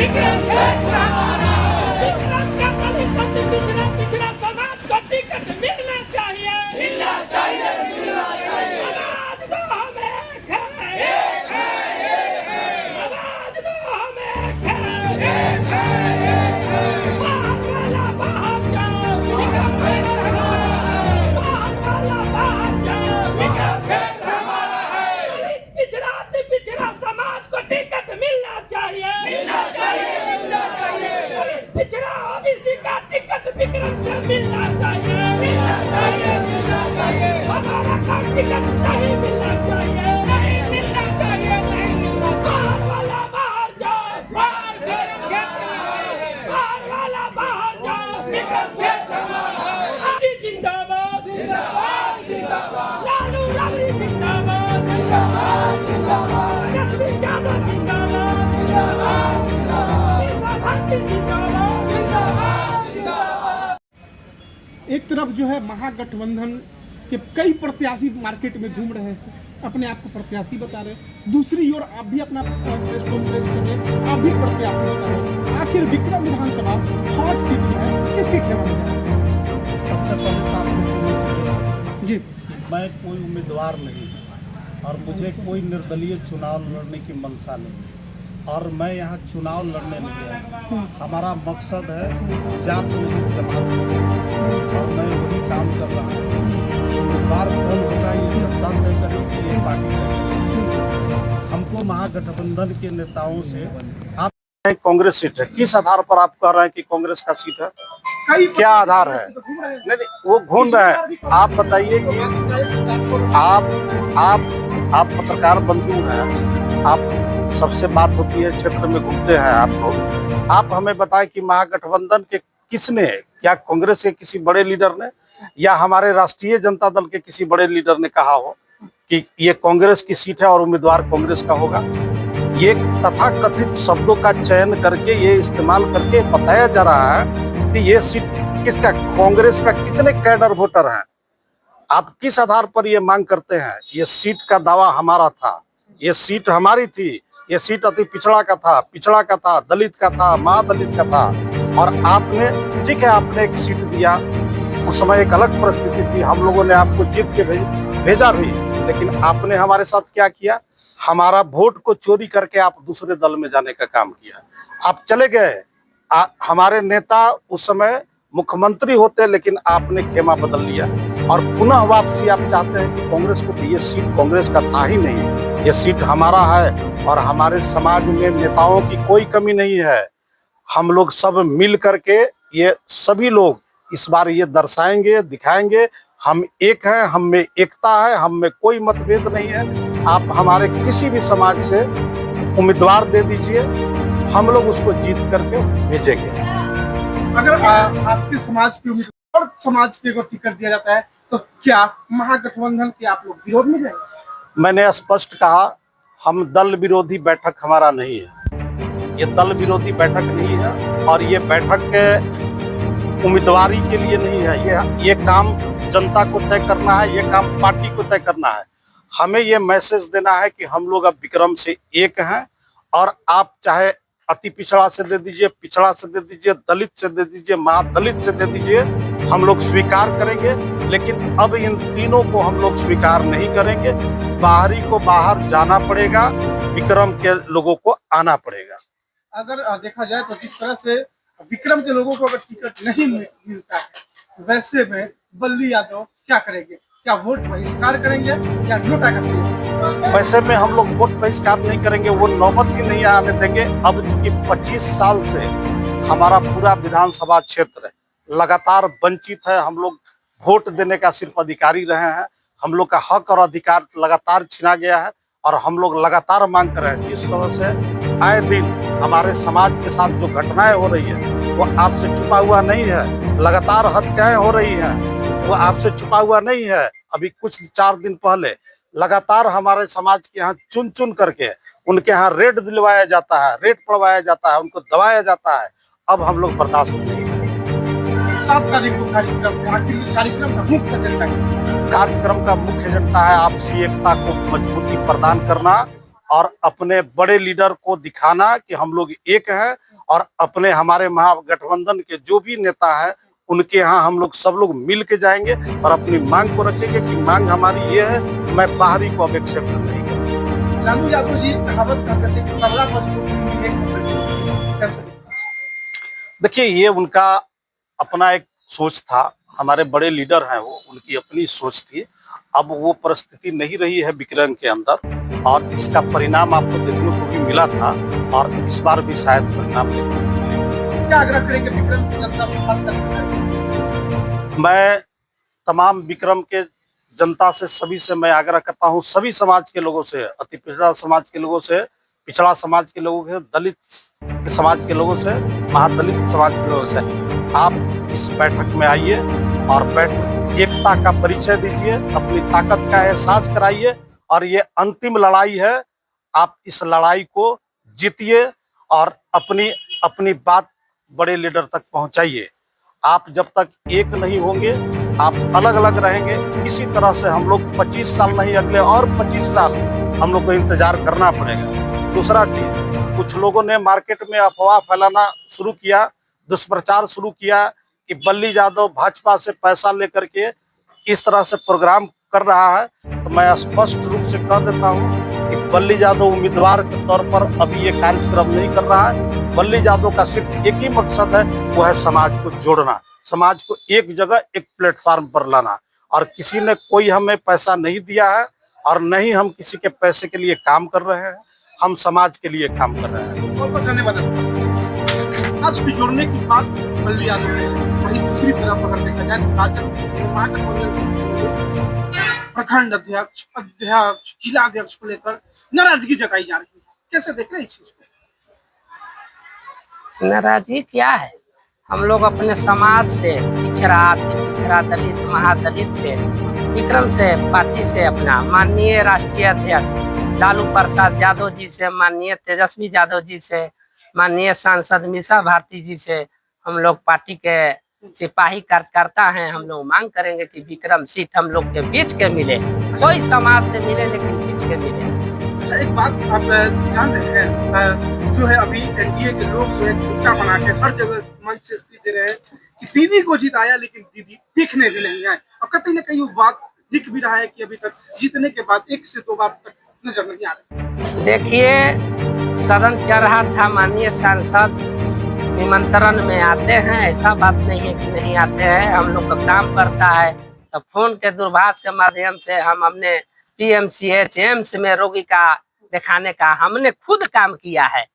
विक्रम क्षेत्र हमारा है। विक्रम का कभी पिछड़ा समाज को टिकट मिलना चाहिए, मिलना चाहिए, मिलना चाहिए। आवाज दो हम एक है, एक है, एक है। आवाज दो हम एक है, एक है, एक है। बाहर वाला बाहर जाओ, विक्रम क्षेत्र हमारा है। बाहर वाला बाहर जाओ, विक्रम क्षेत्र हमारा है। पिछड़ा समाज को टिकट मिलना चाहिए, मिलना चाहिए, मिलना चाहिए। पिछड़ा ओबीसी का टिकट विक्रम से मिलना चाहिए, मिलना चाहिए, मिलना चाहिए। हमारा का टिकट नहीं मिलना चाहिए, नहीं मिलना चाहिए, नहीं मिलना। बाहर वाला बाहर जाओ, बाहर विक्रम क्षेत्र है। बाहर वाला बाहर जाओ, विक्रम क्षेत्र हमारा है। आदि जिंदाबाद, जिंदाबाद, जिंदाबाद। लालू राबड़ी जिंदाबाद, जिंदाबाद, जिंदाबाद। तेजस्वी यादव जिंदाबाद, जिंदाबाद, जिंदाबाद। ईसा भारती जिंदाबाद, जिंदाबाद, जिंदाबाद। एक तरफ जो है महागठबंधन के कई प्रत्याशी मार्केट में घूम रहे हैं, अपने आप को प्रत्याशी बता रहे हैं। दूसरी ओर आप भी अपना प्रेस कॉन्फ्रेंस कर रहे हैं, आप भी प्रत्याशी बता रहे हैं। आखिर विक्रम विधानसभा हॉट सीट है, किसके खेमा में जाए? सबसे पहले तो आपको जी, मैं कोई उम्मीदवार नहीं और मुझे कोई निर्दलीय चुनाव लड़ने की मंशा नहीं और मैं यहाँ चुनाव लड़ने नहीं आया। हमारा मकसद है जात नहीं जमात और मैं वही काम कर रहा हूँ। उम्मीदवार कौन होगा ये जनता तय करेगी, ये पार्टी करेगी। हमको महागठबंधन के नेताओं से आप कांग्रेस सीट है, किस आधार पर आप कह रहे हैं कि कांग्रेस का सीट है? क्या आधार है? नहीं, वो घूम रहे हैं। आप बताइए कि आप पत्रकार बंधु हैं, आप सबसे बात होती है, क्षेत्र में घूमते हैं आप लोग। आप हमें बताएं कि महागठबंधन के किसने, क्या कांग्रेस के किसी बड़े लीडर ने या हमारे राष्ट्रीय जनता दल के किसी बड़े लीडर ने कहा हो कि ये कांग्रेस की सीट है और उम्मीदवार कांग्रेस का होगा? ये तथाकथित शब्दों का चयन करके, ये इस्तेमाल करके बताया जा रहा है कि ये सीट किसका, कांग्रेस का कितने कैडर वोटर हैं। आप किस आधार पर ये मांग करते हैं? ये सीट का दावा हमारा था, ये सीट हमारी थी, ये सीट अति पिछड़ा का था, दलित का था, महादलित का था। और आपने, ठीक है, आपने एक सीट दिया, उस समय एक अलग परिस्थिति थी, हम लोगों ने आपको जीत के भेजा भी, लेकिन आपने हमारे साथ क्या किया? हमारा वोट को चोरी करके आप दूसरे दल में जाने का काम किया। आप चले गए, हमारे नेता उस समय मुख्यमंत्री होते, लेकिन आपने खेमा बदल लिया और पुनः वापसी आप चाहते हैं कि कांग्रेस को। ये सीट कांग्रेस का था ही नहीं, ये सीट हमारा है और हमारे समाज में नेताओं की कोई कमी नहीं है। हम लोग सब मिल करके, ये सभी लोग इस बार ये दर्शाएंगे, दिखाएंगे हम एक हैं, हम में एकता है, हम में कोई मतभेद नहीं है। आप हमारे किसी भी समाज से उम्मीदवार दे दीजिए, हम लोग उसको जीत करके भेजेंगे। अगर आपके समाज के उम्मीदवार और समाज के को टिकट दिया जाता है तो क्या महागठबंधन के आप लोग विरोध में जाएंगे? मैंने स्पष्ट कहा, हम दल विरोधी बैठक हमारा नहीं है, ये दल विरोधी बैठक नहीं है और ये बैठक के उम्मीदवारी के लिए नहीं है। ये काम जनता को तय करना है, ये काम पार्टी को तय करना है। हमें ये मैसेज देना है कि हम लोग अब विक्रम से एक हैं और आप चाहे अति पिछड़ा से दे दीजिए, पिछड़ा से दे दीजिए, दलित से दे दीजिए, महादलित से दे दीजिए, हम लोग स्वीकार करेंगे। लेकिन अब इन तीनों को हम लोग स्वीकार नहीं करेंगे। बाहरी को बाहर जाना पड़ेगा, विक्रम के लोगों को आना पड़ेगा। अगर देखा जाए तो जिस तरह से विक्रम के लोगों को अगर टिकट नहीं मिलता है, वैसे में बल्ली यादव क्या करेंगे? क्या वोट बहिष्कार करेंगे या नोटा करेंगे? वैसे में हम लोग वोट बहिष्कार नहीं करेंगे, वो नौबत ही नहीं आने देंगे। अब चूंकि 25 साल से हमारा पूरा विधानसभा क्षेत्र लगातार वंचित है, हम लोग वोट देने का सिर्फ अधिकारी रहे हैं, हम लोग का हक और अधिकार लगातार छीना गया है और हम लोग लगातार मांग कर रहे हैं। जिस तरह से आए दिन हमारे समाज के साथ जो घटनाएं हो रही है वो आपसे छुपा हुआ नहीं है, लगातार हत्याएं हो रही हैं, वो आपसे छुपा हुआ नहीं है। अभी कुछ 4 दिन पहले लगातार हमारे समाज के यहाँ चुन चुन करके उनके यहाँ रेड दिलवाया जाता है, रेड पड़वाया जाता है, उनको दबाया जाता है। अब हम लोग बर्दाश्त नहीं करेंगे। 7 तारीख को कार्यक्रम का मुख्य एजेंडा कार्यक्रम का मुख्य एजेंडा है आपसी एकता को मजबूती प्रदान करना और अपने बड़े लीडर को दिखाना कि हम लोग एक हैं, और अपने हमारे महागठबंधन के जो भी नेता है उनके यहाँ हम लोग सब लोग मिल के जाएंगे और अपनी मांग को रखेंगे कि मांग हमारी ये है, मैं बाहरी को अब एक्सेप्ट नहीं करूँगा। लालू यादव जी कहावत कर करते हैं, 15 मजदूर की एक मजदूर। कैसे? देखिए, ये उनका अपना एक सोच था, हमारे बड़े लीडर हैं वो, उनकी अपनी सोच थी। अब वो परिस्थिति नहीं रही है विक्रम के अंदर, और इसका परिणाम आपको देखने को भी मिला था, और इस बार भी शायद परिणाम देखने को मिलेगा। क्या आग्रह करेंगे विक्रम की जनता को साथ करके? मैं तमाम विक्रम के जनता से, सभी से मैं आग्रह करता हूँ, सभी समाज के लोगों से, अति पिछड़ा समाज के लोगों से, पिछड़ा समाज के लोगों से, दलित के समाज के लोगों से, महादलित समाज के लोगों से, आप इस बैठक में आइए और एकता का परिचय दीजिए, अपनी ताकत का एहसास कराइए, और ये अंतिम लड़ाई है। आप इस लड़ाई को जीतिए और अपनी अपनी बात बड़े लीडर तक पहुंचाइए। आप जब तक एक नहीं होंगे, आप अलग अलग रहेंगे, इसी तरह से हम लोग 25 साल नहीं, अगले और 25 साल हम लोग को इंतजार करना पड़ेगा। दूसरा चीज, कुछ लोगों ने मार्केट में अफवाह फैलाना शुरू किया, दुष्प्रचार शुरू किया कि बल्ली यादव भाजपा से पैसा लेकर के इस तरह से प्रोग्राम कर रहा है। तो मैं स्पष्ट रूप से कह देता हूं कि बल्ली यादव उम्मीदवार के तौर पर अभी ये कार्यक्रम नहीं कर रहा है। बल्ली यादव का सिर्फ एक ही मकसद है, वो है समाज को जोड़ना, समाज को एक जगह, एक प्लेटफॉर्म पर लाना। और किसी ने कोई हमें पैसा नहीं दिया है, और नहीं हम किसी के पैसे के लिए काम कर रहे हैं, हम समाज के लिए काम कर रहे हैं। बहुत बहुत धन्यवाद। आज भी जोड़ने की बात बल्ली यादव ने वही दूसरी तरफ अगर देखा जाए तो महागठबंधन प्रखंड अध्यक्ष, जिला अध्यक्ष को लेकर नाराजगी जताई जा रही है। कैसे देख रहे हैं इस चीज को? नाराजगी क्या है? हम लोग अपने समाज से, पिछड़ा, पिछड़ा, दलित, महादलित से, विक्रम से, पार्टी से, अपना माननीय राष्ट्रीय अध्यक्ष लालू प्रसाद यादव जी से, माननीय तेजस्वी यादव जी से, माननीय सांसद मीसा भारती जी से हम लोग पार्टी के सिपाही कार्यकर्ता हैं। हम लोग मांग करेंगे कि विक्रम सीट हम लोग के बीच के मिले, कोई समाज से मिले लेकिन बीच के मिले। एक बात आप ध्यान रखें, जो है अभी एनडीए के लोग जो है गुट्टा बना के हर जगह मंच से स्पीच दे रहे हैं कि दीदी को जिताया लेकिन दीदी देखने भी नहीं आए, और कहीं न कहीं वो बात दिख भी रहा है कि अभी तक जीतने के बाद 1 से 2 बार तक नजर नहीं आ रहा। देखिए, सदन चल रहा था, माननीय सांसद निमंत्रण में आते हैं, ऐसा बात नहीं है कि नहीं आते हैं। हम लोग का काम करता है, तो फोन के दूरभाष के माध्यम से हम हमने पीएमसीएच, एम्स में रोगी का दिखाने का हमने खुद काम किया है।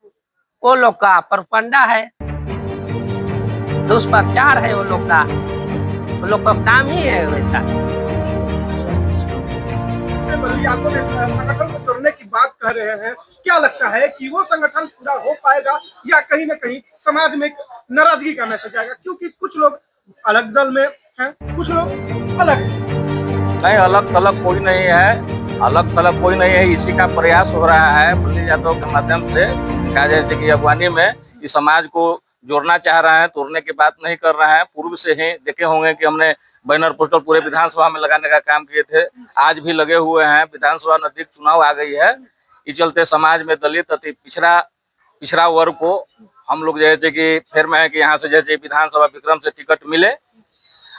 वो लोग का परपंडा है, दुष्प्रचार है, वो लोग का काम ही है वैसा। यादव ने संगठन को तोड़ने की बात कह रहे हैं, क्या लगता है कि वो संगठन पूरा हो पाएगा या कहीं न कहीं समाज में नाराजगी का मैसेज आएगा? क्योंकि कुछ लोग अलग दल में हैं, कुछ लोग अलग नहीं, अलग थलग कोई नहीं है, अलग थलग कोई नहीं है। इसी का प्रयास हो रहा है बल्ली यादव के माध्यम से, कहा जाए कि अगवानी में इस समाज को जोड़ना चाह रहे हैं, तोड़ने की बात नहीं कर रहे हैं। पूर्व से ही देखे होंगे कि हमने बैनर पोस्टर पूरे विधानसभा में लगाने का काम किए थे, आज भी लगे हुए हैं। विधानसभा नजदीक चुनाव आ गई है, इस चलते समाज में दलित अति पिछड़ा वर्ग को हम लोग जैसे कि फिर में है कि यहाँ से जैसे विधानसभा विक्रम से टिकट मिले,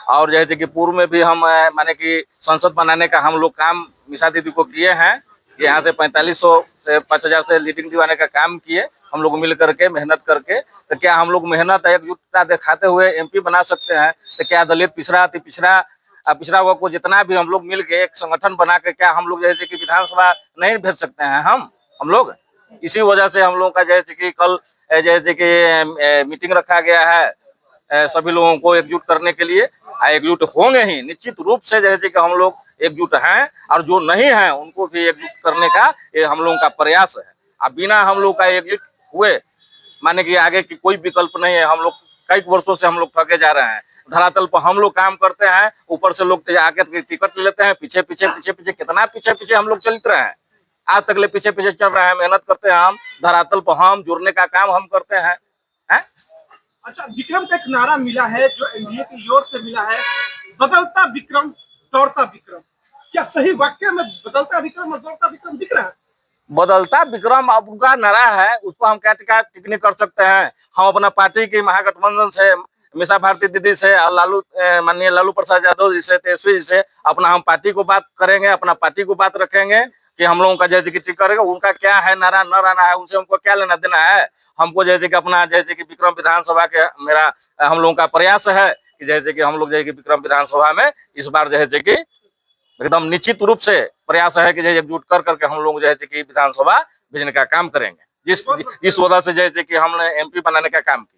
और जैसे कि पूर्व में भी हम माने कि संसद बनाने का हम लोग काम मीसा दीदी को किए हैं। यहाँ से 4500 से 5000 से लीडिंग दिवाने का काम किए हम लोग मिल करके, मेहनत करके। तो क्या हम लोग मेहनत एकजुटता दिखाते हुए एमपी बना सकते हैं? तो क्या दलित पिछड़ा वर्ग को जितना भी हम लोग मिल के एक संगठन बना के क्या हम लोग जैसे कि विधानसभा नहीं भेज सकते हैं? हम लोग इसी वजह से हम लोगों का जैसे कि कल जैसे कि मीटिंग रखा गया है सभी लोगों को एकजुट करने के लिए। एकजुट होंगे ही निश्चित रूप से, जैसे कि हम लोग एकजुट हैं, और जो नहीं है उनको भी एकजुट करने का ये हम लोगों का प्रयास है। अब बिना हम लोग का एकजुट हुए माने कि आगे की कोई विकल्प नहीं है। हम लोग कई वर्षों से हम लोग थके जा रहे हैं, धरातल पर हम लोग काम करते हैं, ऊपर से लोग आके टिकट लेते हैं, पीछे कितना पीछे हम लोग चलते रहे हैं, आज तक ले पीछे चल रहे हैं, मेहनत करते हैं हम, धरातल पर हम जुड़ने का काम हम करते हैं। अच्छा, विक्रम का एक नारा मिला है जो एनडीए की ओर से मिला है, बदलता विक्रम दौड़ता विक्रम। क्या सही वाक्य में बदलता विक्रम और दौड़ता विक्रम दिख रहा है? बदलता विक्रम अब उनका नारा है, उसको हम क्या टिप्पणी कर सकते हैं। हम अपना पार्टी की महागठबंधन से, मीसा भारती दीदी से और माननीय लालू प्रसाद यादव जी से, तेजस्वी जी से अपना हम पार्टी को बात करेंगे, अपना पार्टी को बात रखेंगे कि हम लोगों का जैसे कि टिक करेगा, उनका क्या है नारा न रहना है, उनसे हमको क्या लेना देना है। हमको जैसे कि अपना जैसे कि विक्रम विधानसभा के मेरा हम लोगों का प्रयास है कि जैसे कि हम लोग जैसे कि विक्रम विधानसभा में इस बार जैसे कि एकदम निश्चित रूप से प्रयास है कि जैसे एकजुट कर करके हम लोग जैसे कि विधानसभा भेजने का काम करेंगे, इस वजह से जैसे कि हमने एमपी बनाने का काम किया।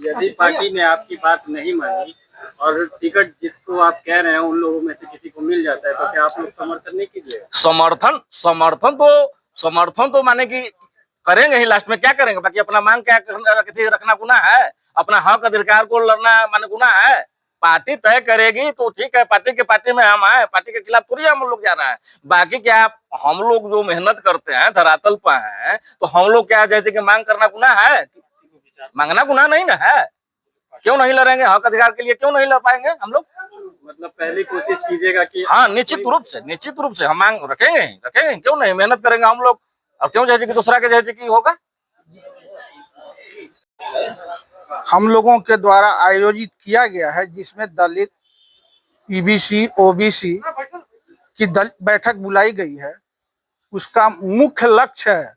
यदि पार्टी ने आपकी बात नहीं मानी और टिकट जिसको आप कह रहे हैं उन लोगों में से किसी को मिल जाता है, तो क्या आप लोग समर्थन नहीं कीजिए? समर्थन तो माने कि करेंगे ही, लास्ट में क्या करेंगे, बाकी अपना मांग क्या रखना गुनाह है, अपना हक अधिकार को लड़ना माने गुनाह है। पार्टी तय करेगी तो ठीक है, पार्टी में हम आए, पार्टी के खिलाफ थोड़ी हम लोग जा रहे हैं। बाकी क्या हम लोग जो मेहनत करते हैं धरातल पर हैं, तो हम लोग क्या जैसे कि मांग करना गुनाह है, मांगना गुनाह नहीं ना है। क्यों नहीं लड़ेंगे हक अधिकार के लिए, क्यों नहीं लड़ पाएंगे हम लोग। मतलब पहले कोशिश कीजिएगा कि हाँ, निश्चित रूप से हम मांग रखेंगे, क्यों नहीं, मेहनत करेंगे हम लोग। और क्यों जैसे कि दूसरा के जैसे कि होगा। हम लोगों के द्वारा आयोजित किया गया है, जिसमें दलित, ईबीसी, ओबीसी की बैठक बुलाई गई है। उसका मुख्य लक्ष्य है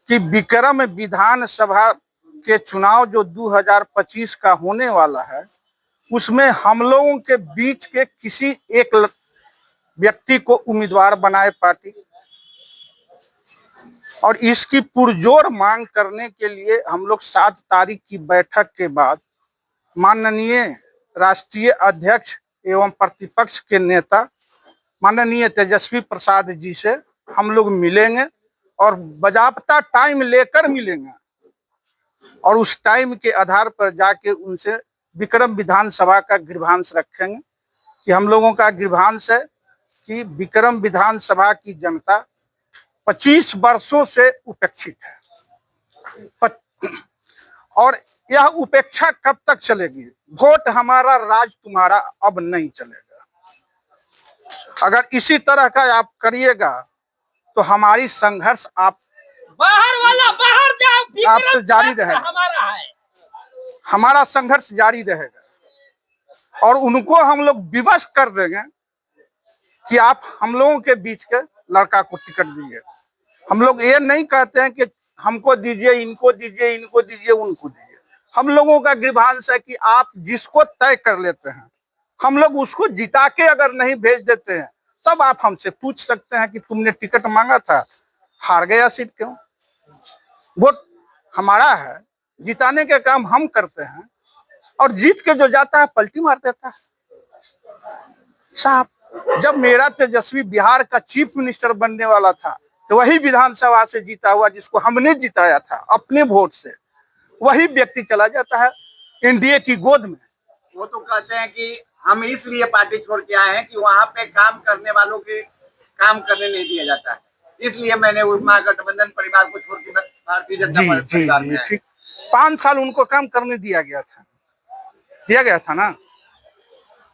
कि विक्रम विधानसभा के चुनाव जो 2025 का होने वाला है, उसमें हम लोगों के बीच के किसी एक व्यक्ति को उम्मीदवार बनाए पार्टी, और इसकी पुरजोर मांग करने के लिए हम लोग 7 तारीख की बैठक के बाद माननीय राष्ट्रीय अध्यक्ष एवं प्रतिपक्ष के नेता माननीय तेजस्वी प्रसाद जी से हम लोग मिलेंगे और बाजाबता टाइम लेकर मिलेंगे, और उस टाइम के आधार पर जाके उनसे विक्रम विधानसभा का गृहांश रखेंगे कि हम लोगों का गृहांश है कि विक्रम विधानसभा की जनता 25 वर्षों से उपेक्षित है, और यह उपेक्षा कब तक चलेगी। वोट हमारा, राज तुम्हारा अब नहीं चलेगा। अगर इसी तरह का आप करिएगा तो हमारी संघर्ष आप बाहर जाओ, आपसे जारी रहेगा, हमारा है, हमारा संघर्ष जारी रहेगा, और उनको हम लोग विवश कर देंगे कि आप हम लोगों के बीच के लड़का को टिकट दीजिए। हम लोग ये नहीं कहते हैं कि हमको दीजिए, इनको दीजिए, इनको दीजिए, उनको दीजिए। हम लोगों का गृहांश है कि आप जिसको तय कर लेते हैं, हम लोग उसको जिता के अगर नहीं भेज देते हैं, तब आप हमसे पूछ सकते हैं कि तुमने टिकट मांगा था, हार गया सीट क्यों। वोट हमारा है, जिताने के काम हम करते हैं, और जीत के जो जाता है पलटी मार देता है। साहब, जब मेरा तेजस्वी बिहार का चीफ मिनिस्टर बनने वाला था, तो वही विधानसभा से जीता हुआ, जिसको हमने जिताया था अपने वोट से, वही व्यक्ति चला जाता है एनडीए की गोद में। वो तो कहते हैं कि हम इसलिए पार्टी छोड़ के आए हैं कि वहाँ पे काम करने वालों के काम करने नहीं दिया जाता है, इसलिए मैंने महागठबंधन परिवार को छोड़ के भारतीय जनता पार्टी परिवार में आया। ठीक, 5 साल उनको काम करने दिया गया था ना।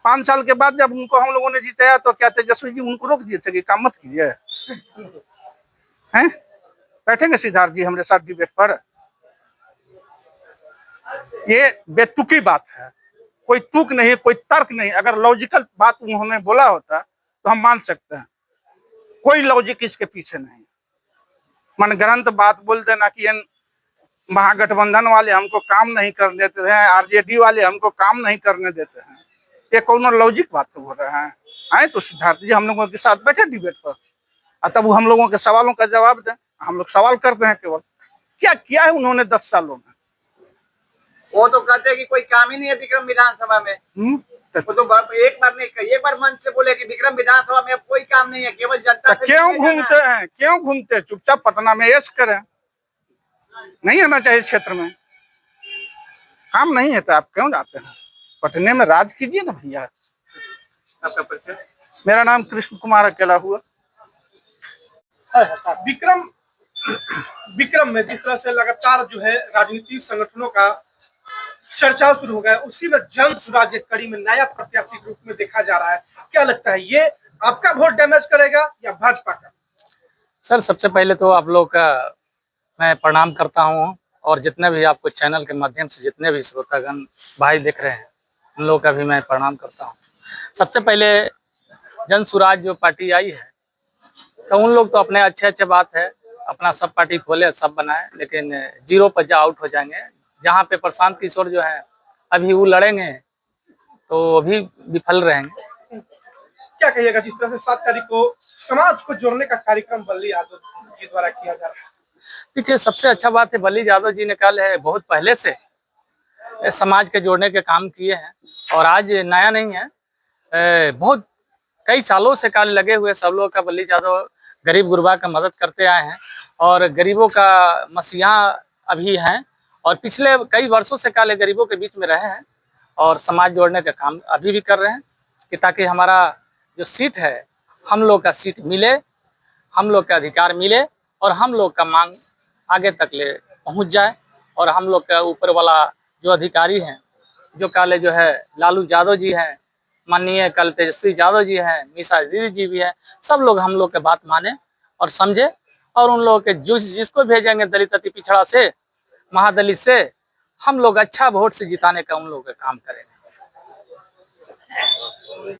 5 साल के बाद जब उनको हम लोगों ने जिताया, तो क्या तेजस्वी जी उनको रोक दिए थे कि काम मत कीजिए हैं? बैठेंगे सिद्धार्थ जी हमारे साथ डिबेट पर। ये बेतुकी बात है, कोई तुक नहीं, कोई तर्क नहीं। अगर लॉजिकल बात उन्होंने बोला होता तो हम मान सकते हैं, कोई लॉजिक इसके पीछे नहीं। मनगढ़ंत बात बोल देना कि महागठबंधन वाले हमको काम नहीं करने देते हैं, आरजेडी वाले हमको काम नहीं करने देते हैं, ये कौन लॉजिक बात तो बोल रहे हैं। आए तो सिद्धार्थ जी हम लोगों के साथ बैठे डिबेट पर, तब हम लोगों के सवालों का जवाब दें। हम लोग सवाल करते हैं केवल, क्या किया है उन्होंने 10 सालों में। वो तो कहते हैं कि कोई काम ही नहीं है विक्रम विधानसभा में। वो तो एक बार नहीं, एक बार मन से बोले कि विक्रम विधानसभा में अब कोई काम नहीं है, केवल जनता से क्यों घूमते हैं, क्यों घूमते हैं? चुपचाप पटना में ऐश करें, नहीं आना चाहिए क्षेत्र में। काम नहीं है तो आप क्यों जाते हैं? पटने में राज कीजिए ना भैया। आपका परिचय? मेरा नाम कृष्ण कुमार अकेला हुआ। विक्रम में जिस तरह से लगातार जो है राजनीतिक संगठनों का चर्चा शुरू हो गया, उसी में जन स्वराज्य कड़ी में नया प्रत्याशी के रूप में देखा जा रहा है। क्या लगता है, ये आपका वोट डैमेज करेगा या भाजपा का? सर सबसे पहले तो आप लोग का मैं प्रणाम करता हूँ, और जितने भी आपको चैनल के माध्यम से जितने भी श्रोतागण भाई देख रहे हैं उन लोगों का भी मैं प्रणाम करता हूँ। सबसे पहले जन सुराज जो पार्टी आई है, तो उन लोग तो अपने अच्छे बात है, अपना सब पार्टी खोले सब बनाए, लेकिन जीरो पर जा आउट हो जाएंगे। जहाँ पे प्रशांत किशोर जो है अभी वो लड़ेंगे तो अभी विफल रहेंगे। क्या कहिएगा जिस तरह से 7 तारीख को समाज को जोड़ने का कार्यक्रम बल्ली यादव जी द्वारा किया जा रहा है? देखिए सबसे अच्छा बात है बल्ली यादव जी ने कल है बहुत पहले से समाज के जोड़ने के काम किए हैं, और आज नया नहीं है, बहुत कई सालों से काल लगे हुए सब लोग का बल्ली यादव गरीब गुरबा का मदद करते आए हैं, और गरीबों का मसीहा अभी हैं, और पिछले कई वर्षों से काले गरीबों के बीच में रहे हैं, और समाज जोड़ने का काम अभी भी कर रहे हैं कि ताकि हमारा जो सीट है हम लोग का सीट मिले, हम लोग का अधिकार मिले, और हम लोग का मांग आगे तक ले पहुंच जाए, और हम लोग का ऊपर वाला जो अधिकारी हैं, जो काले जो है लालू यादव जी हैं, माननीय कल तेजस्वी यादव जी हैं, मीसा दीदी जी भी हैं, सब लोग हम लोग के बात माने और समझे, और उन लोगों के जिसको भेजेंगे दलित अति पिछड़ा से, महादलित से, हम लोग अच्छा वोट से जिताने का उन लोगों का काम करेंगे।